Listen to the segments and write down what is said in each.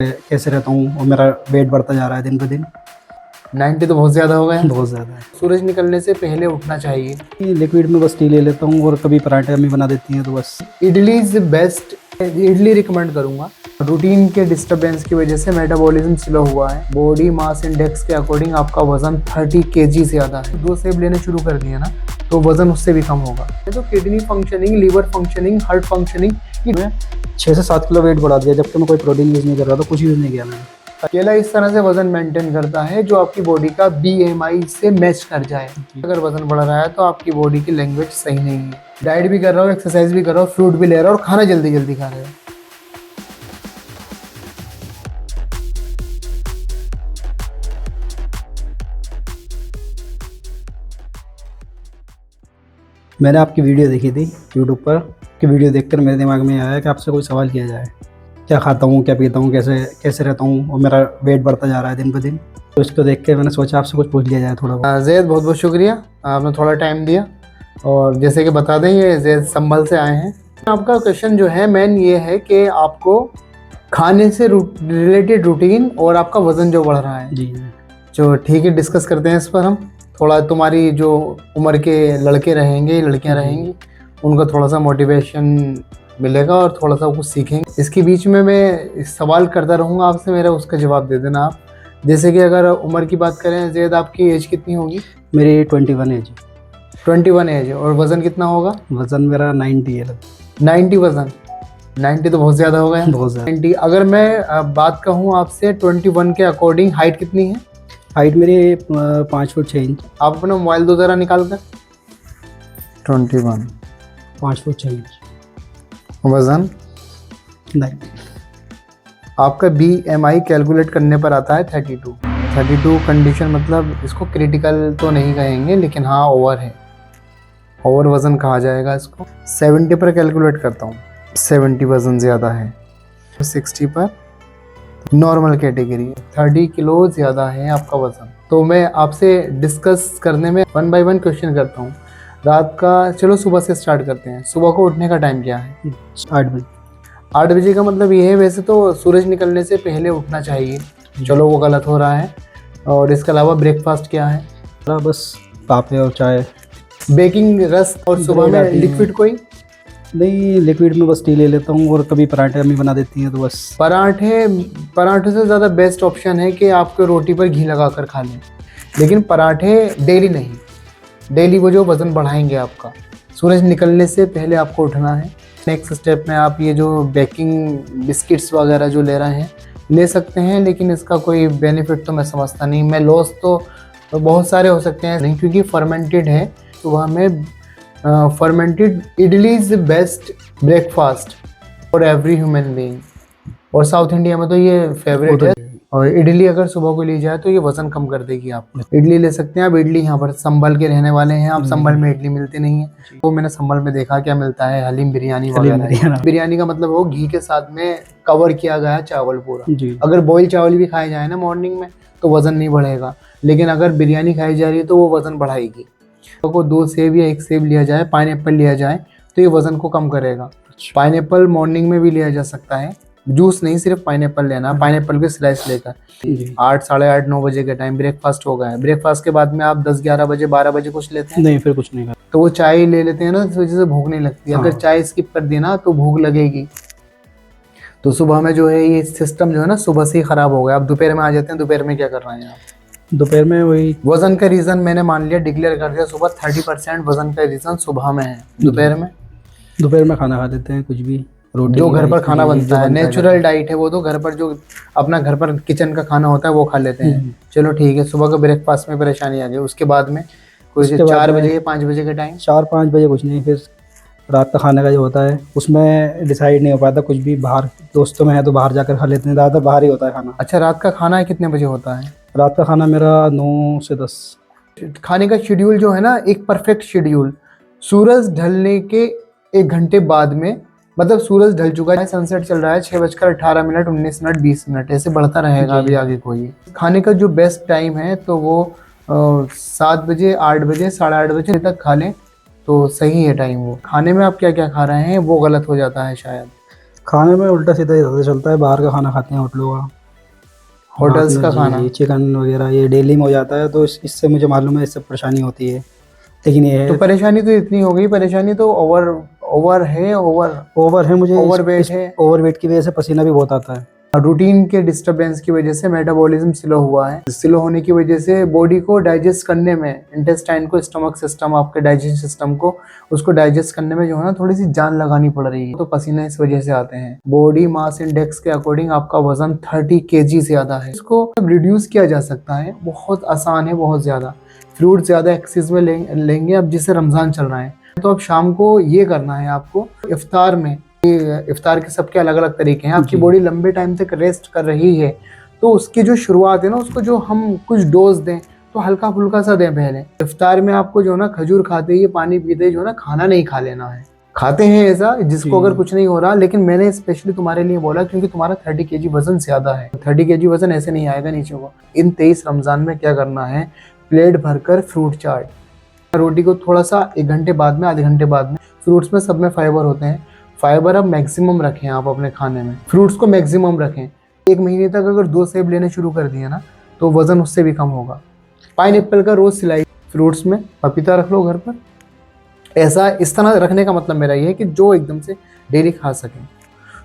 कैसे रहता हूँ और मेरा वेट बढ़ता जा रहा है दिन पे दिन। 90 तो बहुत ज़्यादा हो गए। बहुत ज़्यादा है। सूरज निकलने से पहले उठना चाहिए। लिक्विड में बस टी ले लेता हूँ और कभी पराठे अम्मी बना देती हैं तो बस। Idli is best. Idli recommend करूँगा। रूटीन के डिस्टरबेंस की वजह से मेटाबॉलिज्म स्लो हुआ है। बॉडी मास इंडेक्स के अकॉर्डिंग आपका वजन 30 kg से ज़्यादा है। 2 सेब लेने शुरू कर दिए ना तो वजन उससे भी कम होगा। तो kidney functioning, liver functioning, heart functioning, 6 से 7 किलो वेट बढ़ा दिया जबकि मैं कोई प्रोटीन यूज़ नहीं कर रहा था, कुछ यूज़ नहीं किया मैंने। केला इस तरह से वजन मेंटेन करता है जो आपकी बॉडी का BMI से मैच कर जाए। अगर वजन बढ़ रहा है तो आपकी बॉडी की लैंग्वेज सही नहीं है। डाइट भी कर रहा हो, एक्सरसाइज भी कर रहा हो, फ्रूट भी ले रहा हो और खाना जल्दी जल्दी खा रहे हो। मैंने आपकी वीडियो देखी थी यूट्यूब पर कि वीडियो देखकर मेरे दिमाग में आया कि आपसे कोई सवाल किया जाए। क्या खाता हूँ, क्या पीता हूँ, कैसे कैसे रहता हूँ और मेरा वेट बढ़ता जा रहा है दिन पे दिन। तो इसको देख के मैंने सोचा आपसे कुछ पूछ लिया जाए थोड़ा बहुत। जैद, बहुत बहुत शुक्रिया, आपने थोड़ा टाइम दिया। और जैसे कि बता दें, ये जैद संभल से आए हैं। आपका क्वेश्चन जो है मेन ये है कि आपको खाने से रिलेटेड रूटीन और आपका वजन जो बढ़ रहा है। जी जो ठीक है, डिस्कस करते हैं इस पर हम। थोड़ा तुम्हारी जो उम्र के लड़के रहेंगे, लड़कियां रहेंगी, उनको थोड़ा सा मोटिवेशन मिलेगा और थोड़ा सा कुछ सीखेंगे। इसके बीच में मैं सवाल करता रहूँगा आपसे, मेरा उसका जवाब दे देना आप। जैसे कि अगर उम्र की बात करें, जैद आपकी एज कितनी होगी? मेरी 21 एज। 21 एज। और वज़न कितना होगा? वज़न मेरा 90 है। 90 वज़न? 90 तो बहुत ज़्यादा हो गया। बहुत ज़्यादा। 90। अगर मैं बात कहूँ आपसे 21 के अकॉर्डिंग हाइट कितनी है? हाइट मेरी 5 फुट 6 इंच। आप अपना मोबाइल दो ज़रा निकाल कर। 21, 5 फुट 6 इंच। वज़न? 90। आपका BMI कैलकुलेट करने पर आता है 32। 32 कंडीशन, मतलब इसको क्रिटिकल तो नहीं कहेंगे लेकिन हाँ ओवर है। ओवर वज़न कहा जाएगा इसको। 70 पर कैलकुलेट करता हूँ, 70 वज़न ज़्यादा है। 60 पर नॉर्मल कैटेगरी है। 30 किलो ज़्यादा है आपका वज़न। तो मैं आपसे डिस्कस करने में 1 बाय 1 क्वेश्चन करता हूँ। रात का, चलो सुबह से स्टार्ट करते हैं। सुबह को उठने का टाइम क्या है? 8 बजे। 8 बजे का मतलब ये है, वैसे तो सूरज निकलने से पहले उठना चाहिए। चलो वो गलत हो रहा है। और इसके अलावा ब्रेकफास्ट क्या है? बस पापे और चाय। बेकिंग, रस्क और सुबह में लिक्विड कोई? नहीं, लिक्विड में बस टी ले लेता हूँ और कभी पराठे अम्मी बना देती हैं तो बस। पराठे से ज़्यादा बेस्ट ऑप्शन है कि आपको रोटी पर घी लगा कर खा लें, लेकिन पराठे डेली नहीं। डेली वो जो वज़न बढ़ाएंगे आपका। सूरज निकलने से पहले आपको उठना है। नेक्स्ट स्टेप में आप ये जो बेकिंग बिस्किट्स वगैरह जो ले रहे हैं ले सकते हैं, लेकिन इसका कोई बेनिफिट तो मैं समझता नहीं। मैं लॉस तो बहुत सारे हो सकते हैं नहीं, क्योंकि फर्मेंटेड है। सुबह में fermented idli is the best breakfast for every human being. और साउथ इंडिया में तो ये फेवरेट है। और इडली अगर सुबह को ली जाए तो ये वज़न कम कर देगी आपको। इडली ले सकते हैं आप। इडली यहाँ पर संभल के रहने वाले हैं आप, संभल में इडली मिलती नहीं है। तो मैंने संभल में देखा क्या मिलता है, हलीम बिरयानी वगैरह। बिरयानी का मतलब वो घी के साथ में कवर किया गया चावल पूरा। अगर बॉयल चावल भी खाए जाए ना मॉर्निंग में तो वज़न नहीं बढ़ेगा, लेकिन अगर बिरयानी खाई जा रही है तो वो वज़न बढ़ाएगी। तो 2 सेब या 1 सेब लिया जाए, पाइनएप्पल लिया जाए तो ये वज़न को कम करेगा। पाइनएप्पल मॉर्निंग में भी लिया जा सकता है, जूस नहीं, सिर्फ पाइनएप्पल लेना। पाइनएप्पल के स्लाइस लेकर 8, साढ़े 8, 9 बजे के टाइम ब्रेकफास्ट हो गया है। ब्रेकफास्ट के बाद में आप 10, 11 बजे, 12 बजे कुछ लेते हैं? नहीं, फिर कुछ नहीं। तो वो चाय ले लेते हैं ना, इस वजह से भूख नहीं लगती। अगर चाय स्किप कर दी ना तो भूख लगेगी। तो सुबह में जो है ये सिस्टम जो है ना सुबह से ही खराब हो गया। आप दोपहर में आ जाते हैं। दोपहर में क्या कर रहे हैं आप? दोपहर में वही वजन का रीज़न मैंने मान लिया, डिक्लेयर कर दिया। सुबह 30% वजन का रीज़न सुबह में है। दोपहर में खाना खा लेते हैं, कुछ भी रोटी जो घर पर खाना बनता है, नेचुरल डाइट है वो। तो घर पर जो अपना घर पर किचन का खाना होता है वो खा लेते हैं। चलो ठीक है, सुबह का ब्रेकफास्ट में परेशानी आ गई। उसके बाद में कोई 4 बजे या 5 बजे का टाइम? 4-5 बजे कुछ नहीं। फिर रात का खाने का जो होता है उसमें डिसाइड नहीं हो पाता कुछ भी। बाहर दोस्तों में है तो बाहर जाकर खा लेते हैं, ज़्यादातर बाहर ही होता है खाना। अच्छा, रात का खाना कितने बजे होता है? रात का खाना मेरा 9 से 10। खाने का शेड्यूल जो है ना, एक परफेक्ट शेड्यूल। सूरज ढलने के 1 घंटे बाद में, मतलब सूरज ढल चुका है, सनसेट चल रहा है, 6:18, 19 मिनट, 20 मिनट, ऐसे बढ़ता रहेगा अभी आगे। कोई खाने का जो बेस्ट टाइम है तो वो 7 बजे, 8 बजे, साढ़े 8 बजे तक खा लें तो सही है टाइम। वो खाने में आप क्या क्या खा रहे हैं वो गलत हो जाता है शायद। खाने में उल्टा सीधा ही ज़्यादा चलता है, बाहर का खाना खाते हैं होटलों का। होटल्स का खाना। चिकन वगैरह ये डेली में हो जाता है, तो इससे मुझे मालूम है, इससे परेशानी होती है। लेकिन ये तो है, परेशानी तो इतनी हो गई, परेशानी तो ओवर है, ओवर है मुझे, ओवरवेट है। ओवरवेट की वजह से पसीना भी बहुत आता है। रूटीन के डिस्टरबेंस की वजह से मेटाबॉलिज्म स्लो हुआ है। स्लो होने की वजह से बॉडी को डाइजेस्ट करने में, इंटेस्टाइन को, स्टमक सिस्टम, आपके डाइजेशन सिस्टम को, उसको डाइजेस्ट करने में जो है ना थोड़ी सी जान लगानी पड़ रही है, तो पसीने इस वजह से आते हैं। बॉडी मास इंडेक्स के अकॉर्डिंग आपका वजन 30 kg ज्यादा है, इसको रिड्यूस किया जा सकता है, बहुत आसान है, बहुत ज्यादा। फ्रूट ज्यादा एक्सेस में लेंगे अब, जिससे रमजान चल रहा है, तो अब शाम को ये करना है आपको। इफ्तार में, इफ्तार के सबके अलग अलग तरीके हैं। आपकी बॉडी लंबे टाइम तक रेस्ट कर रही है, तो उसकी जो शुरुआत है ना, उसको जो हम कुछ डोज दें तो हल्का फुल्का सा दें पहले। इफ्तार में आपको जो ना खजूर खाते ही, पानी पीते ही जो ना खाना नहीं खा लेना है। खाते हैं ऐसा जिसको अगर कुछ नहीं हो रहा, लेकिन मैंने स्पेशली तुम्हारे लिए बोला क्योंकि तुम्हारा 30 kg वजन ज्यादा है। 30 kg वजन ऐसे नहीं आएगा नीचे को। इन 23 रमजान में क्या करना है, प्लेट भरकर फ्रूट चाट, रोटी को थोड़ा सा 1 घंटे बाद में, आधे घंटे बाद में। फ्रूट्स में सब में फाइबर होते हैं, फाइबर अब मैक्सिमम रखें आप अपने खाने में, फ्रूट्स को मैक्सिमम रखें। 1 महीने तक अगर 2 सेब लेने शुरू कर दिए ना, तो वजन उससे भी कम होगा। पाइनएप्पल का रोज सिलाई, फ्रूट्स में पपीता रख लो घर पर। ऐसा इस तरह रखने का मतलब मेरा ये है कि जो एकदम से डेली खा सकें।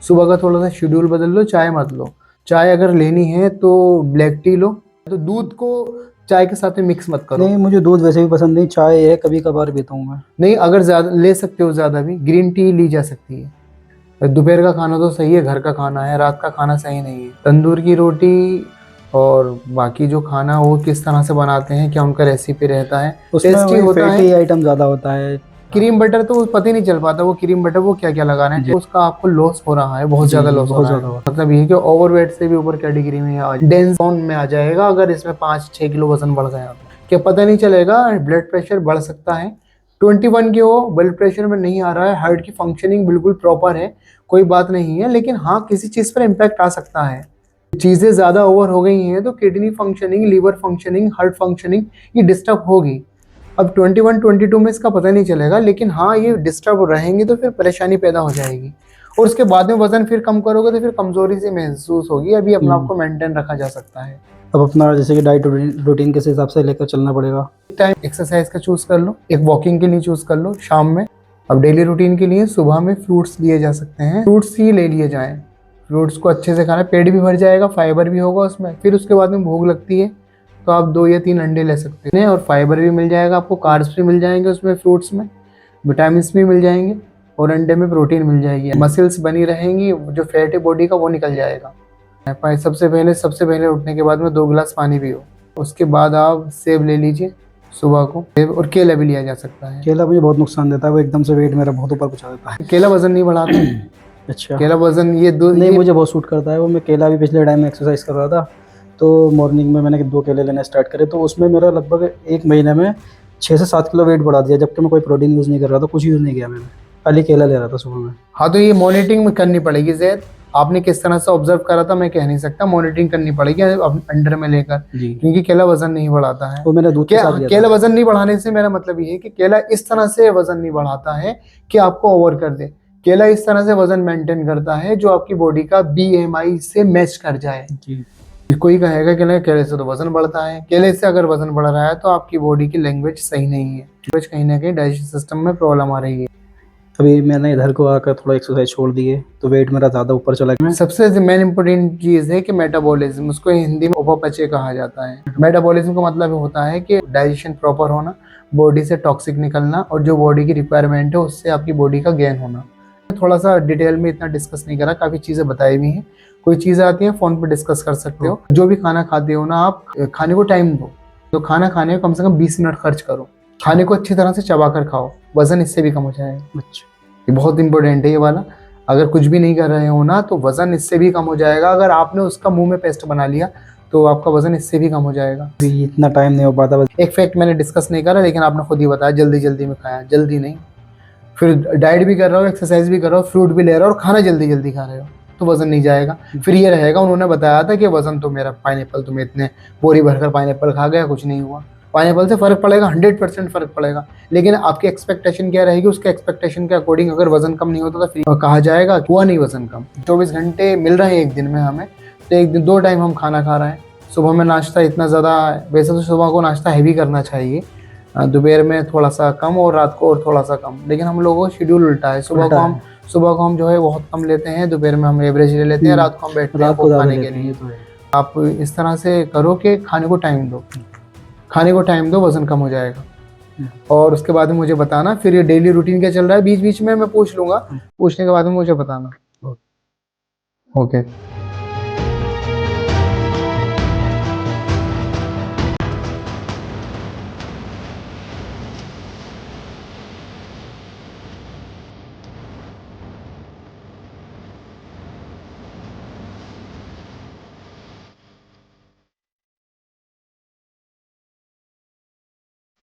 सुबह का थोड़ा सा शेड्यूल बदल लो, चाय मत लो। चाय अगर लेनी है तो ब्लैक टी लो, तो दूध को चाय के साथ में मिक्स मत करो। नहीं, मुझे दूध वैसे भी पसंद नहीं, चाय है कभी कभार पीता हूँ मैं। नहीं, अगर ज्यादा ले सकते हो, ज्यादा भी ग्रीन टी ली जा सकती है। दोपहर का खाना तो सही है, घर का खाना है, रात का खाना सही नहीं है। तंदूर की रोटी और बाकी जो खाना वो किस तरह से बनाते हैं, क्या उनका रेसिपी रहता है, टेस्टी होता है। फैटी आइटम ज्यादा होता है। क्रीम बटर तो पता ही नहीं चल पाता, वो क्रीम बटर वो क्या क्या लगा रहे हैं, तो उसका आपको लॉस हो रहा है, बहुत ज्यादा लॉस हो रहा है। मतलब ये कि ओवरवेट से भी ऊपर कैटेगरी में डेंस जोन में आ जाएगा अगर इसमें 5-6 किलो वजन बढ़ गया तो। क्या पता नहीं चलेगा, ब्लड प्रेशर बढ़ सकता है। 21 के हो, ब्लड प्रेशर में नहीं आ रहा है, हार्ट की फंक्शनिंग बिल्कुल प्रॉपर है, कोई बात नहीं है, लेकिन हाँ किसी चीज पर इम्पैक्ट आ सकता है। चीजें ज्यादा ओवर हो गई हैं तो kidney functioning, liver functioning, heart functioning ये डिस्टर्ब होगी। अब 21-22 में इसका पता नहीं चलेगा, लेकिन हाँ ये डिस्टर्ब रहेंगी तो फिर परेशानी पैदा हो जाएगी, और उसके बाद में वजन फिर कम करोगे तो फिर कमजोरी से महसूस होगी। अभी अपना आपको मेंटेन रखा जा सकता है। अब अपना जैसे कि डाइट रूटीन किस हिसाब से लेकर चलना पड़ेगा। टाइम एक्सरसाइज का चूज कर लो, एक वॉकिंग के लिए चूज कर लो शाम में। अब डेली रूटीन के लिए सुबह में फ्रूट्स लिए जा सकते हैं, फ्रूट्स ही ले लिए जाएं। फ्रूट्स को अच्छे से खाना, पेट भी भर जाएगा, फाइबर भी होगा उसमें। फिर उसके बाद में भूख लगती है तो आप 2 या 3 अंडे ले सकते हैं, और फाइबर भी मिल जाएगा आपको, कार्ब्स भी मिल जाएंगे उसमें, फ्रूट्स में विटामिन भी मिल जाएंगे, और अंडे में प्रोटीन मिल जाएगी। मसल्स बनी रहेंगी, जो फैट है बॉडी का वो निकल जाएगा। सबसे पहले उठने के बाद में 2 गिलास पानी पियो। उसके बाद आप सेब ले लीजिए सुबह को, सेब और केला भी लिया जा सकता है। केला मुझे बहुत नुकसान देता है, वो एकदम से वेट मेरा बहुत ऊपर पहुंचा देता है। केला वजन नहीं बढ़ाता। अच्छा, केला वजन ये दो नहीं, मुझे बहुत सूट करता है वो। मैं केला भी पिछले टाइम में एक्सरसाइज कर रहा था, तो मॉर्निंग में मैंने 2 केले लेना स्टार्ट करे, तो उसमें मेरा लगभग 1 महीने में 6 से 7 किलो वेट बढ़ा दिया, जबकि मैं कोई प्रोटीन यूज़ नहीं कर रहा था, कुछ यूज़ नहीं किया मैंने, खाली केला ले रहा था सुबह में। हाँ, तो ये मॉनिटरिंग में करनी पड़ेगी जैद। आपने किस तरह से ऑब्जर्व करा था मैं कह नहीं सकता, मॉनिटरिंग करनी पड़ेगी अंडर में लेकर, क्योंकि केला वजन नहीं बढ़ाता है। वो मैंने दूध के साथ लिया केला वजन नहीं बढ़ाने से मेरा मतलब ये है कि केला इस तरह से वजन नहीं बढ़ाता है कि आपको ओवर कर दे। केला इस तरह से वजन मेंटेन करता है जो आपकी बॉडी का BMI से मैच कर जाए। कोई कहेगा कि नहीं केले से तो वजन बढ़ता है, केले से अगर वजन बढ़ रहा है तो आपकी बॉडी की लैंग्वेज सही नहीं है, कहीं ना कहीं डाइजेशन सिस्टम में प्रॉब्लम आ रही है। अभी मैंने इधर को आकर थोड़ा एक्सरसाइज छोड़ दी है, तो वेट मेरा ज़्यादा ऊपर चला गया। सबसे मेन इंपॉर्टेंट चीज़ है कि मेटाबॉलिज्म, उसको हिंदी में उपापचय कहा जाता है। मेटाबॉलिज्म का मतलब होता है कि डाइजेशन प्रॉपर होना, बॉडी से टॉक्सिक निकलना, और जो बॉडी की रिक्वायरमेंट है उससे आपकी बॉडी का गेन होना। थोड़ा सा डिटेल में इतना डिस्कस नहीं करा, काफ़ी चीज़ें बताई हुई हैं। कोई चीज़ें आती हैं फ़ोन पर डिस्कस कर सकते हो। जो भी खाना खाते हो ना आप, खाने को टाइम दो, तो खाना खाने को कम से कम 20 मिनट खर्च करो। खाने को अच्छी तरह से चबा कर खाओ, वजन इससे भी कम हो जाएगा। अच्छा, ये बहुत इंपॉर्टेंट है ये वाला। अगर कुछ भी नहीं कर रहे हो ना तो वजन इससे भी कम हो जाएगा। अगर आपने उसका मुंह में पेस्ट बना लिया तो आपका वजन इससे भी कम हो जाएगा। इतना टाइम नहीं हो पाता। बस एक फैक्ट मैंने डिस्कस नहीं करा, लेकिन आपने खुद ही बताया जल्दी जल्दी में खाया। जल्दी नहीं, फिर डाइट भी कर रहे हो, एक्सरसाइज भी कर रहे हो, फ्रूट भी ले रहे हो, और खाना जल्दी जल्दी खा रहे हो, तो वजन नहीं जाएगा। फिर ये रहेगा, उन्होंने बताया था कि वजन तो मेरा पाइनएप्पल, तो मैं इतने बोरी भरकर पाइनएप्पल खा गया, कुछ नहीं हुआ। पाइनएप्पल से फ़र्क पड़ेगा, 100% फ़र्क पड़ेगा। लेकिन आपकी एक्सपेक्टेशन क्या रहेगी, उसके एक्सपेक्टेशन के अकॉर्डिंग अगर वज़न कम नहीं होता तो फिर कहा जाएगा कि हुआ नहीं वज़न कम। 24 घंटे मिल रहे हैं एक दिन में हमें, तो एक दिन 2 टाइम हम खाना खा रहे हैं। सुबह में नाश्ता इतना ज़्यादा, वैसे तो सुबह को नाश्ता हैवी करना चाहिए, दोपहर में थोड़ा सा कम और रात को और थोड़ा सा कम। लेकिन हम लोगों का शेड्यूल उल्टा है, सुबह को हम जो है बहुत कम लेते हैं, दोपहर में हम एवरेज ले लेते हैं, रात को हम बैठते हैं रात को वो ज़्यादा खाने के लेते हैं, लिए। ये तो है। आप इस तरह से करो कि खाने को टाइम दो, खाने को टाइम दो, वज़न कम हो जाएगा। और उसके बाद में मुझे बताना फिर ये डेली रूटीन क्या चल रहा है, बीच बीच में मैं पूछ लूँगा, पूछने के बाद में मुझे बताना। ओके।